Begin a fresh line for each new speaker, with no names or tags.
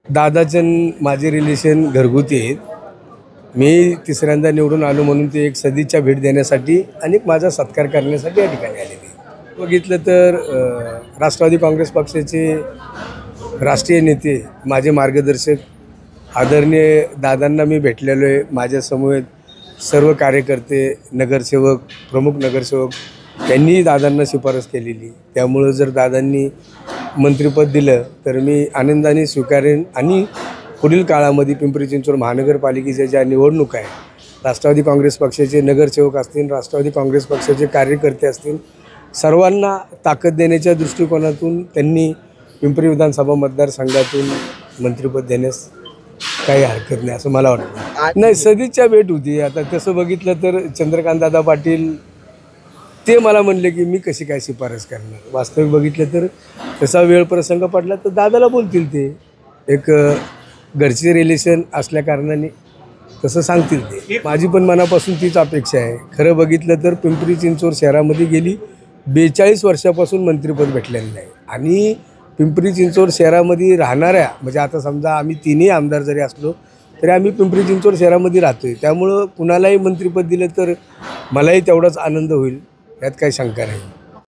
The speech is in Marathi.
दादाचे माझे रिलेशन घरगुती आहेत. मी तिसऱ्यांदा निवडून आलो म्हणून ते एक सदिच्छा भेट देण्यासाठी आणि माझा सत्कार करण्यासाठी या ठिकाणी आलेले. बघितलं तर राष्ट्रवादी काँग्रेस पक्षाचे राष्ट्रीय नेते, माझे मार्गदर्शक आदरणीय दादांना मी भेटलेलो आहे. माझ्यासमोर सर्व कार्यकर्ते, नगरसेवक, प्रमुख नगरसेवक त्यांनीही दादांना शिफारस केलेली. त्यामुळं जर दादांनी मंत्रिपद दिलं तर मी आनंदाने स्वीकारेन आणि पुढील काळामध्ये पिंपरी चिंचवड महानगरपालिकेच्या ज्या निवडणुका आहे, राष्ट्रवादी काँग्रेस पक्षाचे नगरसेवक असतील, राष्ट्रवादी काँग्रेस पक्षाचे कार्यकर्ते असतील, सर्वांना ताकद देण्याच्या दृष्टिकोनातून त्यांनी पिंपरी विधानसभा मतदारसंघातून मंत्रिपद देण्यास काही हरकत नाही असं मला वाटतं. नाही, सदिच्छा भेट होती. आता तसं बघितलं तर चंद्रकांतदादा पाटील ते मला म्हणले की मी कशी काय शिफारस करणार. वास्तविक बघितलं तर तसा वेळ प्रसंग पडला तर दादाला बोलतील, ते एक घरचे रिलेशन असल्या कारणाने तसं सांगतील ते. माझी पण मनापासून तीच अपेक्षा आहे. खरं बघितलं तर पिंपरी चिंचवड शहरामध्ये गेली 42 वर्षापासून मंत्रिपद भेटलेलं नाही आणि पिंपरी चिंचवड शहरामध्ये राहणाऱ्या, म्हणजे आता समजा आम्ही तिन्ही आमदार जरी असलो तरी आम्ही पिंपरी चिंचवड शहरामध्ये राहतो आहे. त्यामुळं कुणालाही मंत्रिपद दिलं तर मलाही तेवढाच आनंद होईल, यात काही शंका नाही.